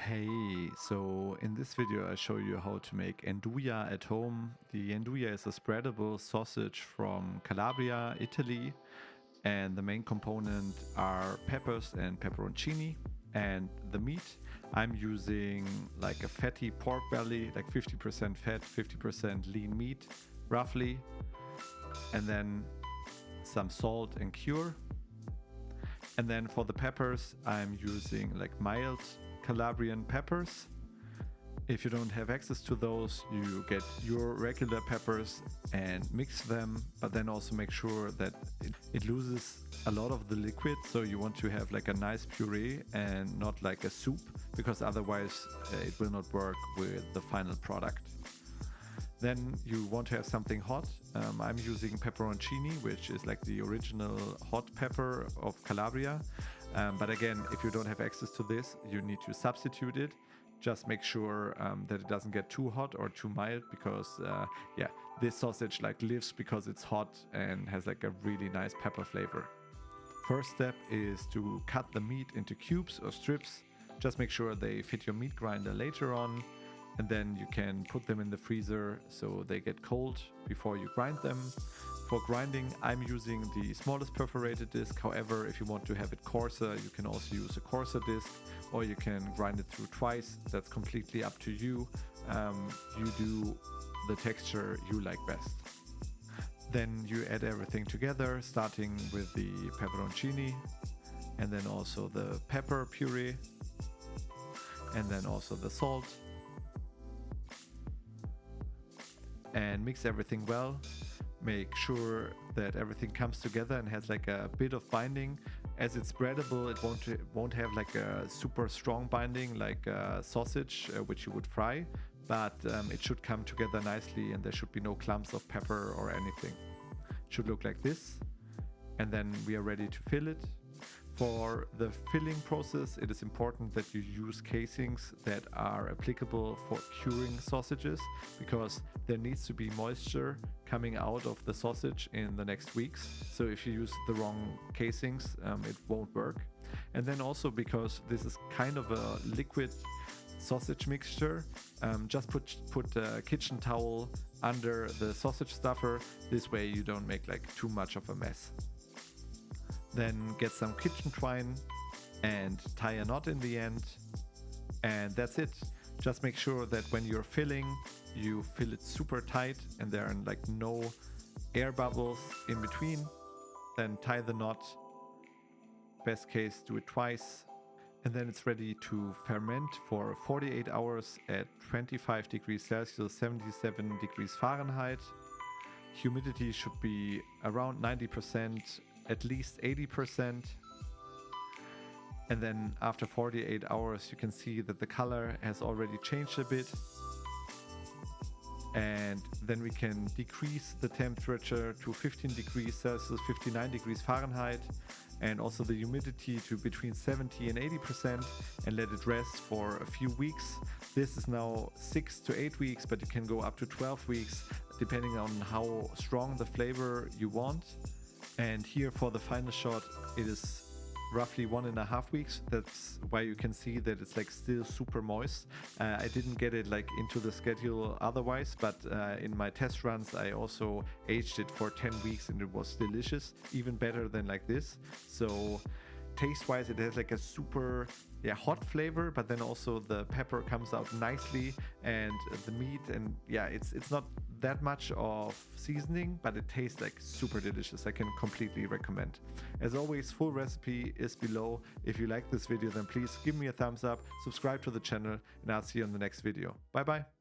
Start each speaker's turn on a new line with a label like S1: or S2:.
S1: Hey, so in this video I show you how to make Nduja at home. The Nduja is a spreadable sausage from Calabria, Italy, and the main component are peppers and peperoncini. And the meat, I'm using like a fatty pork belly, like 50% fat, 50% lean meat, roughly. And then some salt and cure. And then for the peppers, I'm using like mild Calabrian peppers. If you don't have access to those, you get your regular peppers and mix them, but then also make sure that it loses a lot of the liquid. So you want to have like a nice puree and not like a soup, because otherwise it will not work with the final product. Then you want to have something hot. I'm using peperoncini, which is like the original hot pepper of Calabria. But again, if you don't have access to this, you need to substitute it. Just make sure that it doesn't get too hot or too mild, because this sausage like lives because it's hot and has like a really nice pepper flavor. First step is to cut the meat into cubes or strips. Just make sure they fit your meat grinder later on. And then you can put them in the freezer so they get cold before you grind them. For grinding, I'm using the smallest perforated disc. However, if you want to have it coarser, you can also use a coarser disc, or you can grind it through twice. That's completely up to you. You do the texture you like best. Then you add everything together, starting with the peperoncini, and then also the pepper puree, and then also the salt. And mix everything well. Make sure that everything comes together and has like a bit of binding. As it's spreadable, it won't have like a super strong binding like a sausage, which you would fry, but it should come together nicely and there should be no clumps of pepper or anything. It should look like this. And then we are ready to fill it. For the filling process, it is important that you use casings that are applicable for curing sausages, because there needs to be moisture coming out of the sausage in the next weeks. So if you use the wrong casings, it won't work. And then also because this is kind of a liquid sausage mixture, just put a kitchen towel under the sausage stuffer. This way you don't make like too much of a mess. Then get some kitchen twine and tie a knot in the end. And that's it. Just make sure that when you're filling, you fill it super tight and there are like no air bubbles in between. Then tie the knot. Best case, do it twice. And then it's ready to ferment for 48 hours at 25 degrees Celsius, 77 degrees Fahrenheit. Humidity should be around 90%. At least 80%. And then after 48 hours, you can see that the color has already changed a bit. And then we can decrease the temperature to 15 degrees Celsius, 59 degrees Fahrenheit, and also the humidity to between 70 and 80%, and let it rest for a few weeks. This is now 6 to 8 weeks, but you can go up to 12 weeks, depending on how strong the flavor you want. And here for the final shot, it is roughly 1.5 weeks. That's why you can see that it's like still super moist. I didn't get it like into the schedule otherwise, but in my test runs, I also aged it for 10 weeks and it was delicious, even better than like this. So taste-wise, it has like a super hot flavor, but then also the pepper comes out nicely, and the meat, and it's not that much of seasoning, but it tastes like super delicious. I can completely recommend. As always, full recipe is below. If you like this video, then please give me a thumbs up, subscribe to the channel, and I'll see you in the next video. Bye bye.